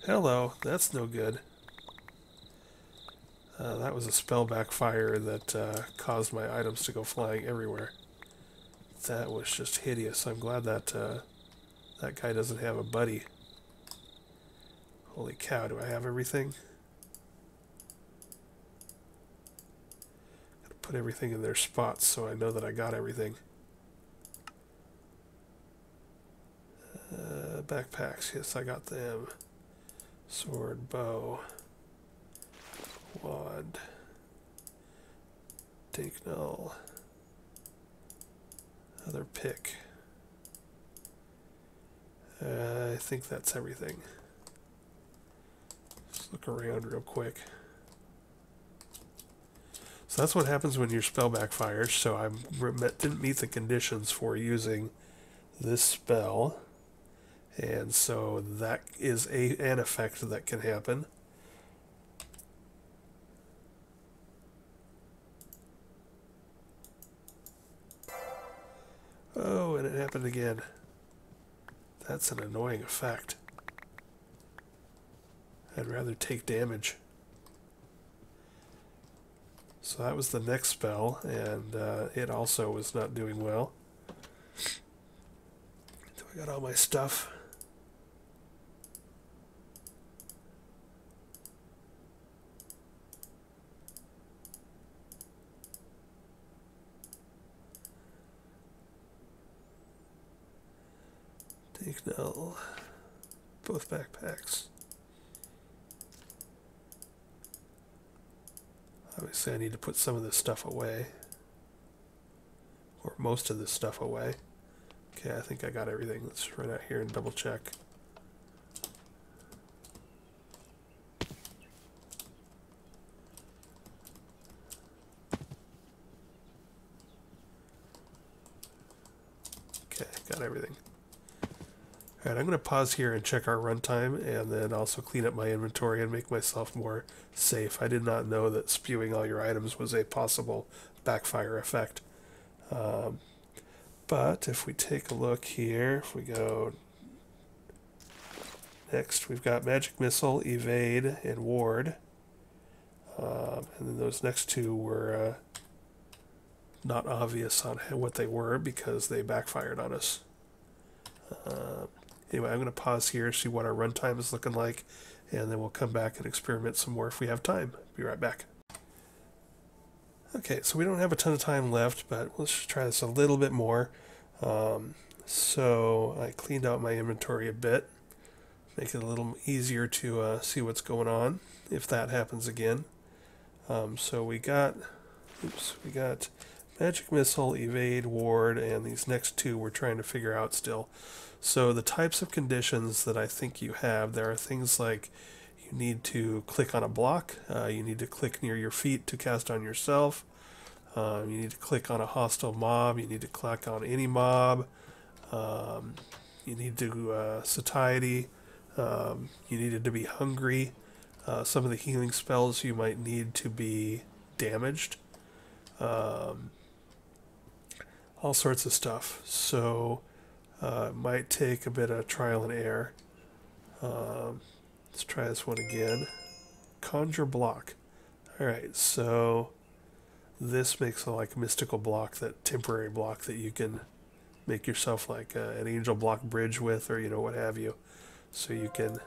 Hello. That's no good. That was a spell backfire that caused my items to go flying everywhere. That was just hideous. I'm glad that that guy doesn't have a buddy. Holy cow, do I have everything? Gotta put everything in their spots so I know that I got everything. Backpacks, yes, I got them. Sword, bow, wand, take null, other pick. I think that's everything. Let's look around real quick. So that's what happens when your spell backfires. So I didn't meet the conditions for using this spell. And so that is an effect that can happen. Oh, and it happened again. That's an annoying effect. I'd rather take damage. So that was the next spell, and it also was not doing well. So I got all my stuff. Take null. Both backpacks. Obviously I need to put some of this stuff away. Or most of this stuff away. Okay, I think I got everything. Let's run out here and double check. Okay, got everything. Alright, I'm going to pause here and check our runtime, and then also clean up my inventory and make myself more safe. I did not know that spewing all your items was a possible backfire effect. But if we take a look here, if we go next, we've got Magic Missile, Evade, and Ward. And then those next two were not obvious on what they were because they backfired on us. Anyway, I'm going to pause here, see what our runtime is looking like, and then we'll come back and experiment some more if we have time. Be right back. Okay, so we don't have a ton of time left, but let's try this a little bit more. So I cleaned out my inventory a bit, make it a little easier to see what's going on if that happens again. So we got Magic Missile, Evade, Ward, and these next two we're trying to figure out still. So the types of conditions that I think you have, there are things like you need to click on a block, you need to click near your feet to cast on yourself, you need to click on a hostile mob, you need to click on any mob, you need to satiety, you needed to be hungry, some of the healing spells you might need to be damaged, all sorts of stuff. So it might take a bit of trial and error. Let's try this one again. Conjure Block. Alright, so this makes a like mystical block, that temporary block that you can make yourself like an angel block bridge with, or what have you. So you can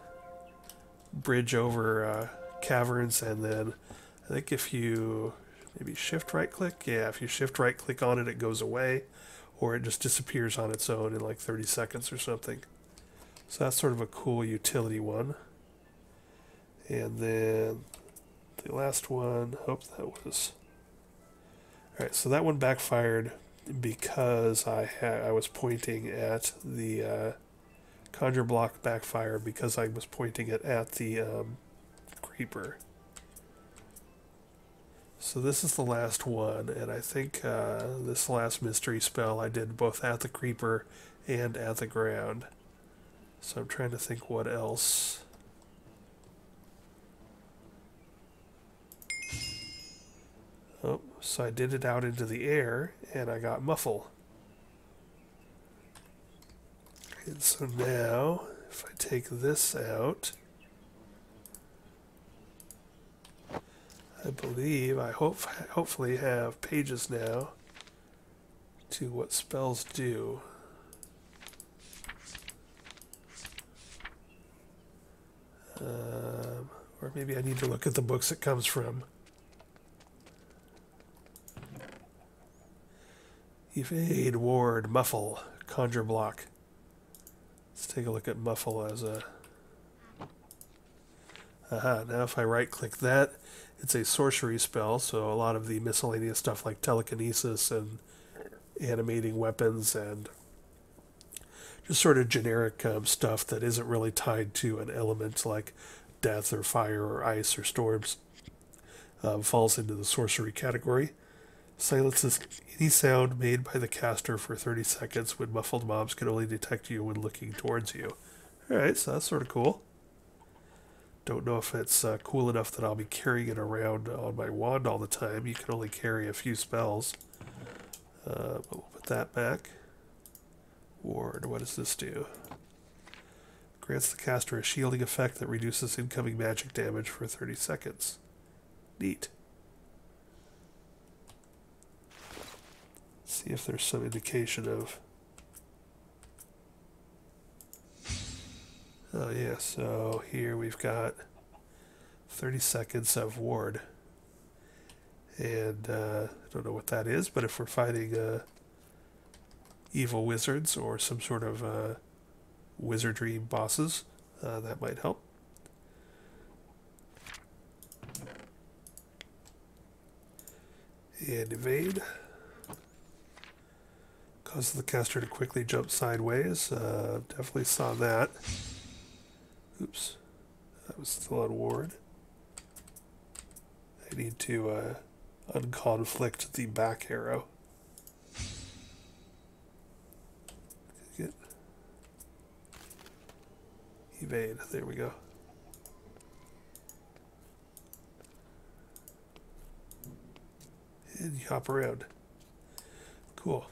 bridge over caverns, and then I think if you maybe shift right click, yeah, if you shift right click on it, it goes away, or it just disappears on its own in like 30 seconds or something. So that's sort of a cool utility one. And then the last one, that was... Alright, so that one backfired because I was pointing at the Conjure Block backfire because I was pointing it at the Creeper. So this is the last one, and I think this last mystery spell I did both at the Creeper and at the ground. So I'm trying to think what else. Oh, so I did it out into the air, and I got Muffle. And so now, if I take this out, I believe, hopefully have pages now to what spells do. Or maybe I need to look at the books it comes from. Evade, Ward, Muffle, Conjure Block. Let's take a look at Muffle as a... Aha, now if I right click that, it's a sorcery spell, so a lot of the miscellaneous stuff like telekinesis and animating weapons and just sort of generic stuff that isn't really tied to an element like death or fire or ice or storms falls into the sorcery category. Silences any sound made by the caster for 30 seconds when muffled mobs can only detect you when looking towards you. Alright, so that's sort of cool. Don't know if it's cool enough that I'll be carrying it around on my wand all the time. You can only carry a few spells. But we'll put that back. Ward, what does this do? Grants the caster a shielding effect that reduces incoming magic damage for 30 seconds. Neat. See if there's some indication of... Oh yeah, so here we've got 30 seconds of ward. And I don't know what that is, but if we're fighting evil wizards or some sort of wizardry bosses, that might help. And evade. Causes the caster to quickly jump sideways. Definitely saw that. Oops. That was still on ward. I need to unconflict the back arrow. Get evade. There we go. And you hop around. Cool.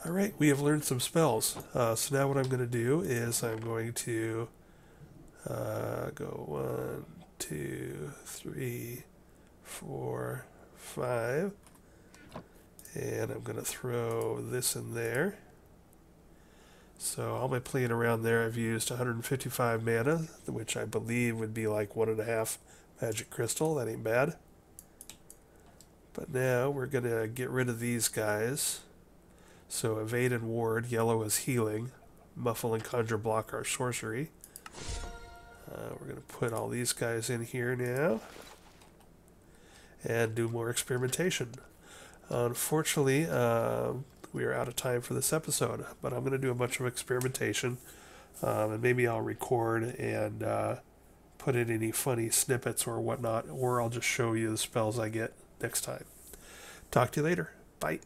Alright, we have learned some spells. So now what I'm going to do is I'm going to go 1, 2, 3, 4, 5. And I'm going to throw this in there. So all my playing around there, I've used 155 mana, which I believe would be like 1.5 magic crystal. That ain't bad. But now we're going to get rid of these guys. So evade and ward, yellow is healing. Muffle and conjure block are sorcery. We're going to put all these guys in here now. And do more experimentation. Unfortunately, we are out of time for this episode, but I'm going to do a bunch of experimentation, and maybe I'll record and put in any funny snippets or whatnot, or I'll just show you the spells I get next time. Talk to you later. Bye.